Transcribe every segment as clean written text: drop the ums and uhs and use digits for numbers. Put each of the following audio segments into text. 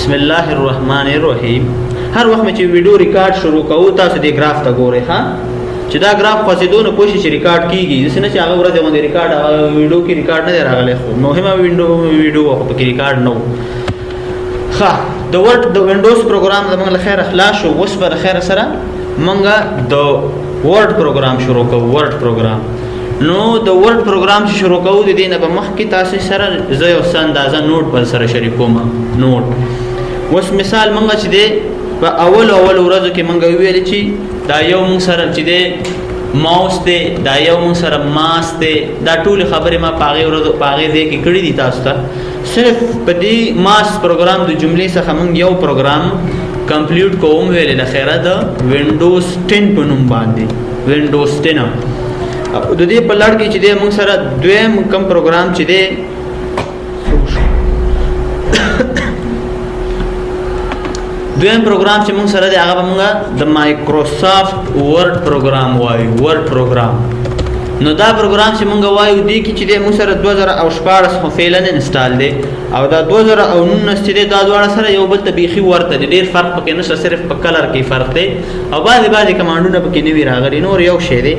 بسم الله الرحمن الرحیم. هر وخت چې ویډیو ریکارډ شروع کوو تاسو د گراف ته ګورئ ها چې دا گراف خاصیدونه کوشش ریکارډ کیږي ځکه چې هغه ورته باندې ریکارډ ویډیو کې ریکارډ نه راغلی خو مهمه ویډیو په کې ریکارډ نه ښه د وینډوز پروګرام زموږ له خیر اخلاص شو اوس به خیر سره موږ د ورډ پروګرام شروع کوو ورډ پروګرام نو د ورډ پروګرام چې شروع کوو د دې نه به مخکې تاسو سره زه یو څه اندازه نوټ بل سره شریکوم نوټ اوس مثال موږ چې دی په اول ورځو کې موږ ویل چې دا یو موږ سره چې دی ماوس دی دا یو موږ سره ماس دی دا ټول خبرې ما پاغه ورځو پاغه دی کې کړې دي تاسو ته صرف په دې ماس پروګرام د جملې څخه موږ یو پروګرام کمپلیټ کوم ویل د خیره د وینډوز 10 په نوم باندې وینډوز 10 د دې په لړ کې چې دی موږ سره دویم کم پروګرام چې دی دویم پروګرام چې موږ سره دی هغه موږ د مایکروسافټ ورډ پروګرام وایو ورډ پروګرام نو دا پروګرام چې موږ وایو دی کې چې دی موږ سره 2014 خو فعلا انسټال دی او دا 2019 چې دی دا دواړه سره یو بل ته بیخي ورته دی ډیر فرق پکې نشته صرف په کلر کې فرق دی او بعضی کمانډونه پکې نوي راغلي نور یو شی دی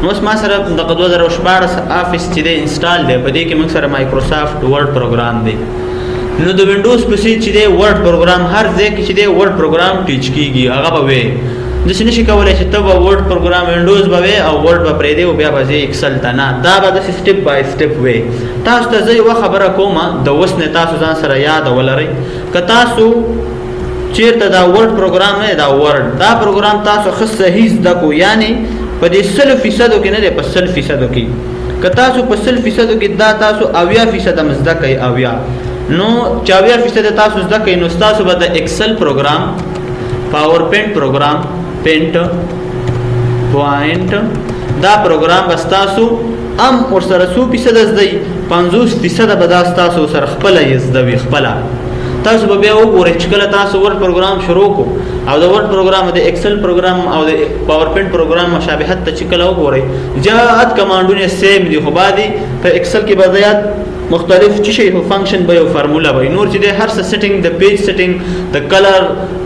نو ما سره د 2014 افیس چې دی انسټال دی په دې کې موږ سره مایکروسافټ ورډ پروګرام دی نو د وینډوز په سي چې دی ورډ پروګرام هر ځای کې چې دی ورډ پروګرام ټیچ کیږي هغه به وي د څه نشي کولای چې ته ورډ پروګرام وینډوز به وي او ورډ به پرې دی او بیا به ایکسل ته نه دا به د سټپ بای سټپ وي تاسو ته زه یو خبره کوم د وس نه تاسو ځان سره یاد ولرئ که تاسو چیرته دا ورډ پروګرام نه دا ورډ دا پروګرام تاسو خو صحیح زده کو یعنی په دې 100% کې نه دی په 100% کې که تاسو په 100% کې دا تاسو 80% مزده کوي 80 نو 40% تاسو زده کوي نو تاسو به د ایکسل پروګرام پاور پوینټ پروګرام پینټ پوینټ دا پروګرام بس تاسو ام ور سره 100% زده 50% به تاسو سره خپل یزدوي خپل تاسو به بیا وګورئ چې کله تاسو ورډ پروګرام شروع کو او د ورډ پروګرام د ایکسل پروګرام او د پاور پوینټ پروګرام مشابهت ته چې کله وګورئ جاءت کمانډونه سیم دي خو بعدي په ایکسل کې بدایات مختلف چی شي هو فنکشن به او فارمولا به نور چې د هر څه سیټینګ د پیج سیټینګ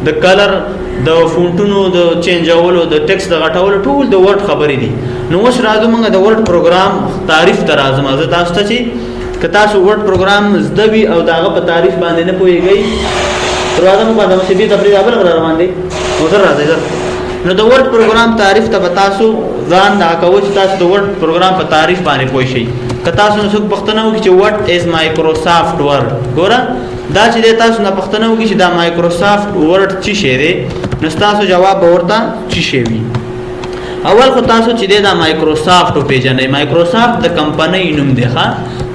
د کلر د فونټونو د چینجولو د ټیکست د غټولو ټول د ورډ خبرې دي نو اوس راځو موږ د ورډ پروګرام تعریف ته راځم زه تاسو ته چې که تاسو ورډ پروګرام زده وي او داغه په تعریف باندې نه پوهیږئ دروازه مو باندې چې دې تفریح ابل روان دي نو در راځي نو د ورډ پروګرام تعریف ته تاسو ځان دا کوی چې تاسو د ورډ پروګرام په تعریف باندې پوه شئ که تاسو نو څوک پښتنه وکړي چې وات از مایکروسافټ ورډ ګوره دا چې تاسو نه پښتنه وکړي چې دا مایکروسافټ ورډ څه شی دی نو تاسو جواب ورته څه شی وي اول خو تاسو چې دا مایکروسافټ پیژنئ مایکروسافټ د کمپنۍ نوم دی ښا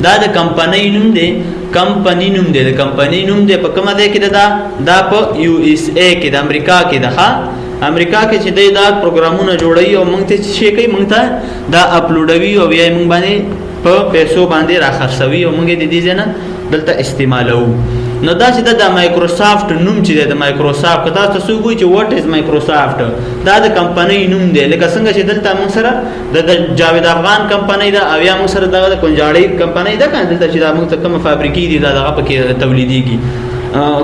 دا د کمپنۍ نوم دی کمپنۍ نوم دی د کمپنۍ نوم دی په کومه ځای کې دا په یو اس ای کې د امریکا کې ده ښا امریکا کې چې دا پروګرامونه جوړوي او موږ ته شي کوي موږ ته دا اپلوډوي او بیا موږ باندې په پیسو باندې راخصوي او موږ د دې ځنه دلته استعمالو نو دا چې د مایکروسافټ نوم چې د مایکروسافټ کته تاسو وګورئ چې واټ از مایکروسافټ دا د کمپنۍ نوم دی لکه څنګه چې دلته موږ سره د جاوید افغان کمپنۍ دا او یا موږ سره د کنجاړي کمپنۍ دا کنه دلته چې دا موږ ته کوم فابریکې دي دا هغه پکې تولیديږي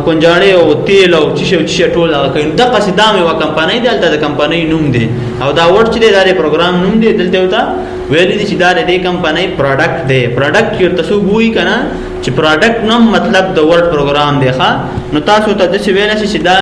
کنجاړي او تیل او چې ټول هغه کوي د قصیدامه و کمپنۍ دلته د کمپنۍ نوم دی او دا ورډ چې د پروګرام نوم دی دلته وتا ویلې دي چې دا د کمپنۍ پروډکټ دی پروډکټ چې تاسو وګورئ کنه چې پروډکټ نوم مطلب د ورډ پروګرام دی ښا نو تاسو ته د څه ویل شي چې دا